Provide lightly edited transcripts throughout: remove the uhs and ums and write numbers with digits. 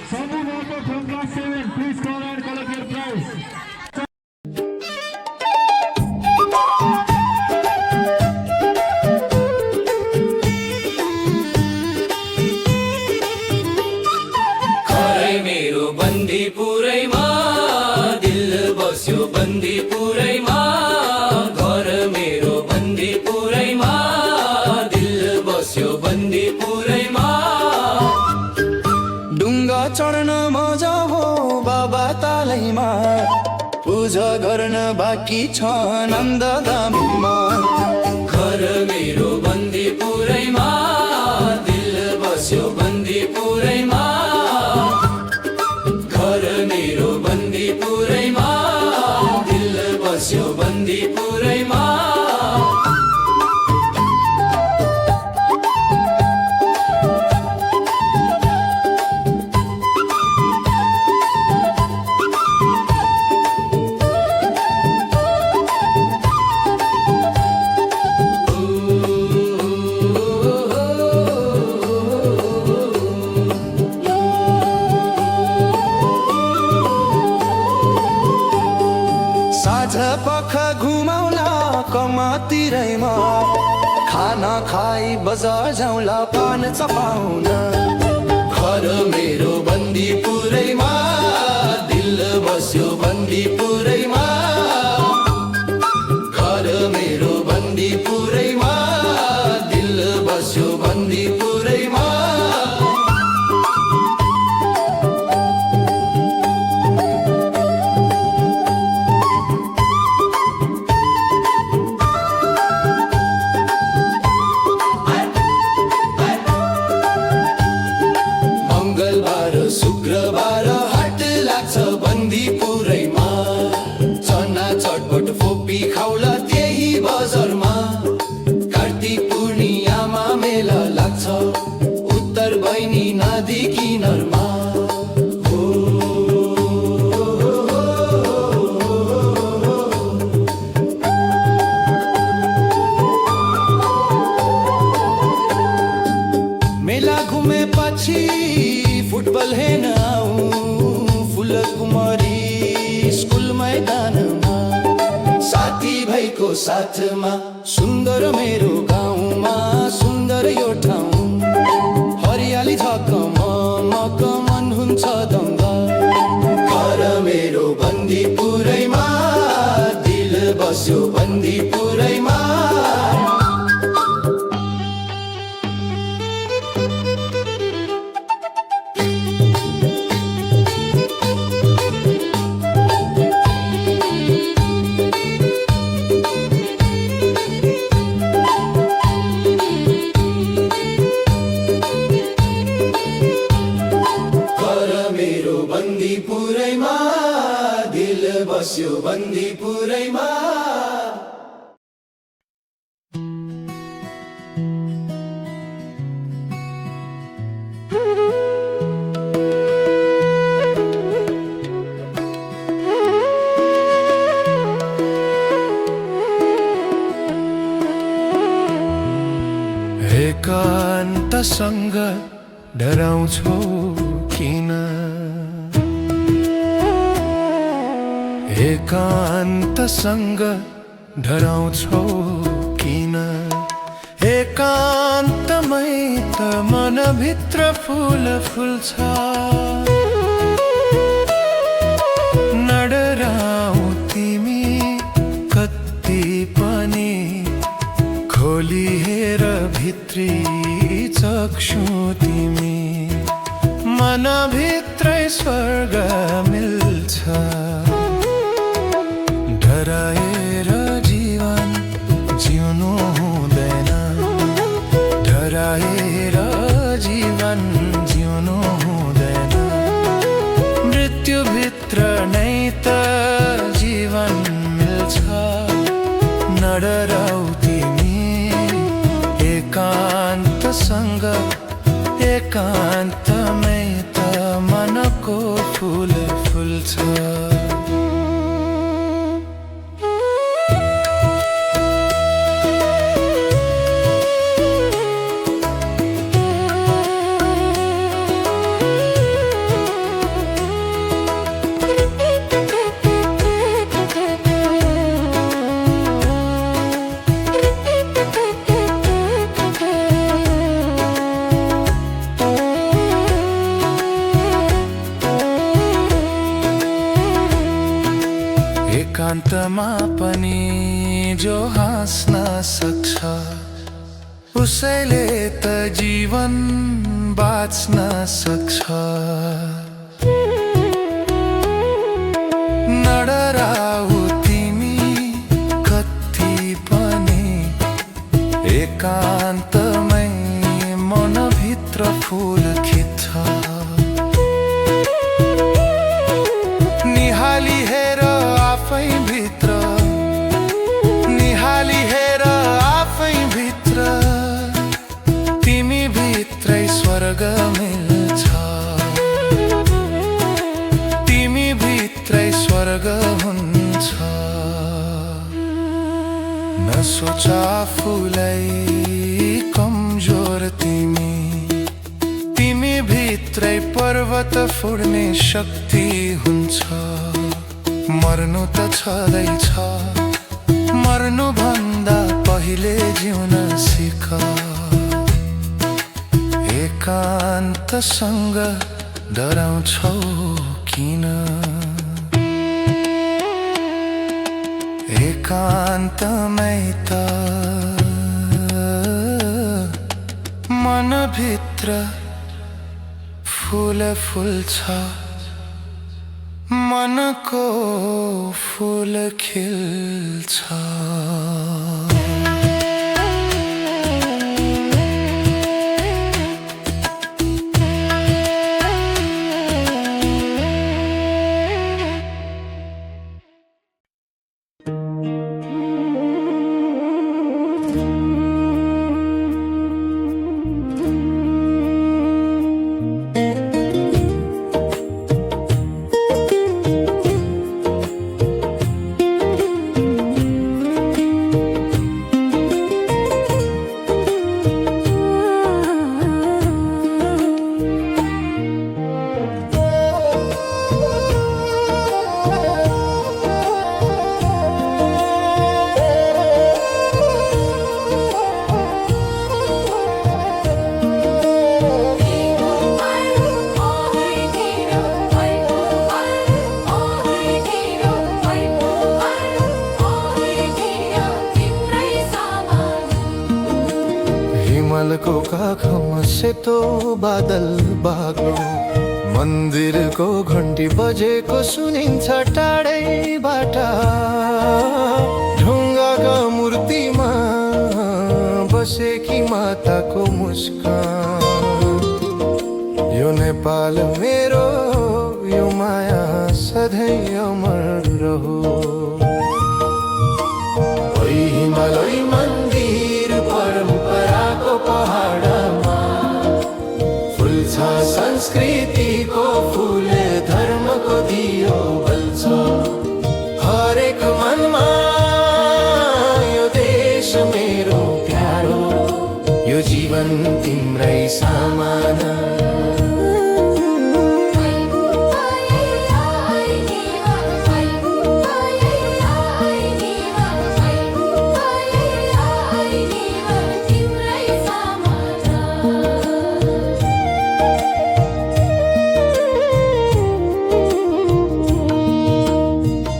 Sandu Moto from class 7, please come and collect your prize. खरै मेरो बन्दीपुरैमा दिल बस्यो बन्दीपुरैमा घर मेरो बन्दीपुरैमा दिल बस्यो बन्दीपुरैमा डुङ्गा चढ्न मजा हो बाबा तालैमा पूजा गर्न बाँकी छ नन्दधाममा घर मेरो बन्दीपुरैमा दिल बस्यो बन्दीपुरैमा घर मेरो बन्दीपुरैमा दिल बस्यो बन्दीपुरैमा पख घुमाउला कमातिरैमा खाना खाई बजार जाउँला पान चपाउन घर मेरो बन्दीपुरैमा दिल बस्यो बन्दीपुरैमा घर मेरो बन्दीपुरैमा दिल बस्यो बन्दीपुरैमा शुक्रबार हाट लाग्छ बन्दीपुरैमा चना चटपट फोपी खाउला त्यही बजारमा कार्तिक पूर्णिमामा मेला लाग्छ उत्तर बैनी नदी किनारमा मेला घुमेपछि फुटबल हेर्न आऊ फुलकुमारी स्कुल मैदानमा साथी भाइको साथमा सुन्दर मेरो गाउँमा सुन्दर यो ठाउँ हरियाली छ कमक मन हुन्छ दङ्ग घर मेरो बन्दीपुरैमा दिल बस्यो बन्दीपुरैमा बन्दीपुरैमा दिल बस्यो बन्दीपुरैमा एकान्तसँग डराउँछौ किन एकान्तसँग डराउँछौ किन एकान्तमै त मनभित्र फुल फुल्छ नडराऊ तिमी कति पनि खोली हेर भित्री चक्षु तिमी मनभित्रै स्वर्ग मिल्छ डराएर जीवन जिउनु हुँदैन डराएर जीवन जिउनु हुँदैन मृत्युभित्र नै त जीवन मिल्छ नडराऊ तिमी एकान्तसँग एकान्तमै त मनको फुल फुल्छ एकान्तमा पनि जो हाँस्न सक्छ उसैले त जीवन बाँच्न सक्छ। नडराऊ तिमी कति पनि एकान्तमै मनभित्र फुल खिच्छ। निहाली हेर आफै भित्र, निहाली हेर आफै भित्र, तिमी भित्रै स्वर्ग मिल्छ, तिमी भित्रै स्वर्ग हुन्छ। नसोच आफूलाई कमजोर तिमी, तिमी भित्रै पर्वत फोड्ने शक्ति हुन्छ। मर्नु त छँदैछ, मर्नु भन्दा पहिले जिउन सिक। एकान्तसँग डराउँछौ किन? एकान्तमै त मनभित्र फुल फुल्छ, मनको फुल खिल्छ। हिमालको काखमा सेतो बादल बाग्लो, मन्दिरको घन्टी बजेको सुनिन्छ टाढैबाट। ढुङ्गाका मूर्तिमा बसेकी माताको मुस्कान। यो नेपाल मेरो, यो माया सधैँ अमर रहो। ओइ हिमाल ओइ मन्दिर परम्पराको पहाडमा फुल्छ संस्कृतिको फुल, धर्मको दियो बल्छ हरेक मनमा। यो देश मेरो प्यारो, यो जीवन तिम्रै सामान।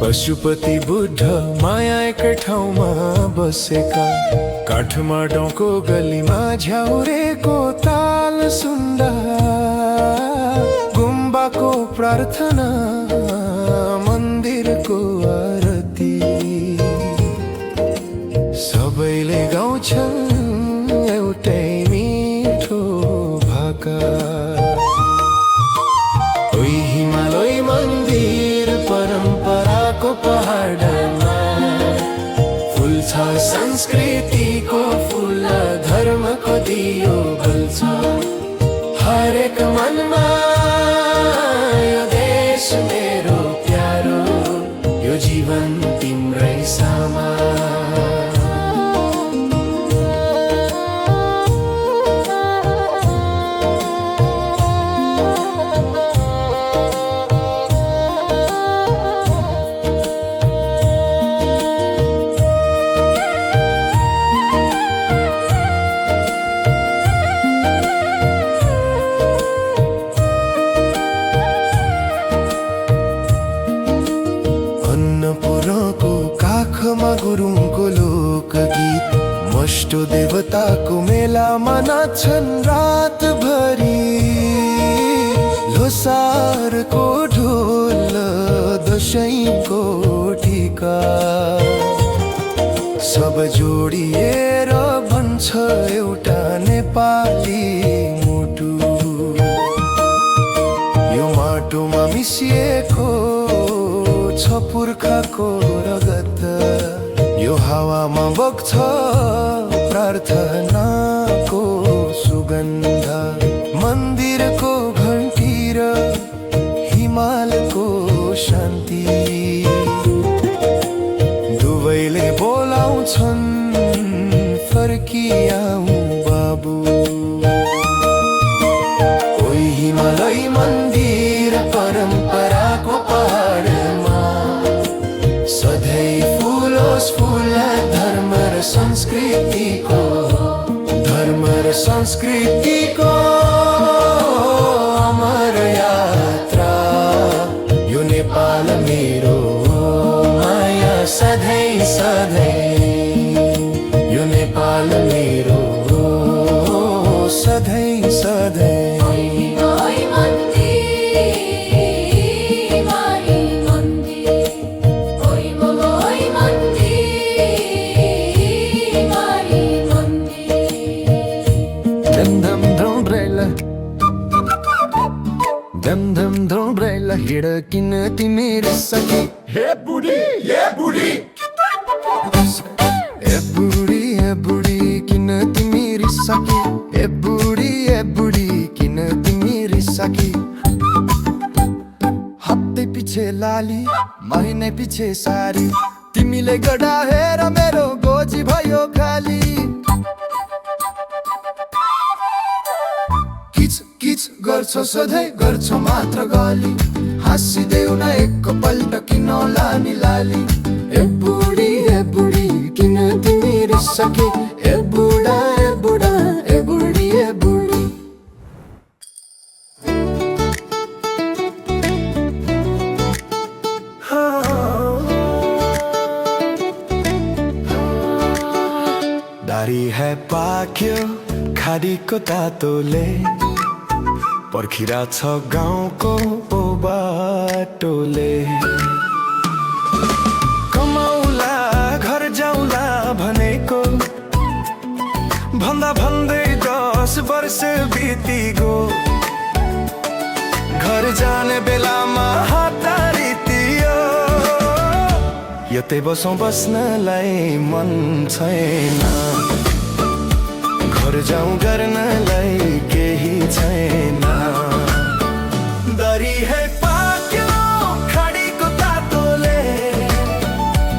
पशुपति बुद्ध माया एकै ठाउँमा बसेका, काठमाडौँको गलीमा झ्याउरेको ताल सुन्दा। गुम्बाको प्रार्थना, मन्दिरको आरती, सबैले गाउँछन् एउटै मिठो भाका। ओइ हिमाल ओइ मन्दिर परम्पराको पहाडमा फुल्छ संस्कृतिको फुल, धर्मको दियो बल्छ हरेक मनमा। यो देश मेरो प्यारो, यो जीवन तिम्रै सामान। गुरुङको लोकगीत मष्टो देवताको मेलामा नाच्छन् रातभरि लोसारको ढोल दशैंको टीका सब जोडिएर भन्छ एउटा नेपाली मुटु यो माटोमा मिसिएको छ पुर्खाको रगत यो हावामा बग्छ प्रार्थनाको सुगन्ध मन्दिरको घन्टी र हिमालको शान्ति दुवैले बोलाउँछन् फर्किआऊ बाबु ओइ हिमालय मन्दिर परम्पराको पहाडमा सधैँ फुलोस् फुल धर्म र संस्कृतिको अमर यात्रा यो नेपाल मेरो माया सधैँ सधैँ यो नेपाल मेरो सधैँ सधैँ धम धम ब्रेला हिडकिन तिमीर सखी हे बुढी ए बुढी किन तिमीर सखी ए बुढी किन तिमीर सखी हप्ते पछि लाली महिने पछि सारी तिमीले गडा हेर मेरो गोजी भयो खाली किच गर्छौ सधैँ गर्छौ मात्र गाली हाँसिदेऊ न एकपल्ट किन लानी लाली ए बुढी किन तिमी रिसके ए बुढा ए बुढी ए बुढी दारी है पाक्यो खाडीको तातोले पर्खिरा छ गाउँको बाटोले कमाउला घर जाउला भनेको भन्दा भन्दै 10 वर्ष बितिगो घर जाने बेलामा हतारी थियो यतै बसौँ बस्नलाई मन छैन घर जाउँ गर्नलाई केही छैन दरी है पाक्यो खाडीको तातोले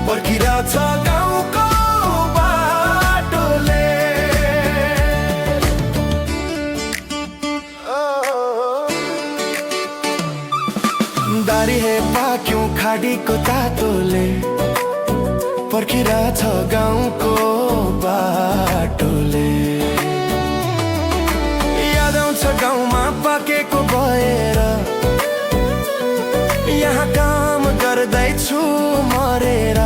पर्खिरा छ गाउँको बाटोले दारी है पाक्यो खाडीको तातोले पर्खिरा छ गाउँको बाटोले गाउँमा पाकेको भएर यहाँ काम गर्दैछु मरेर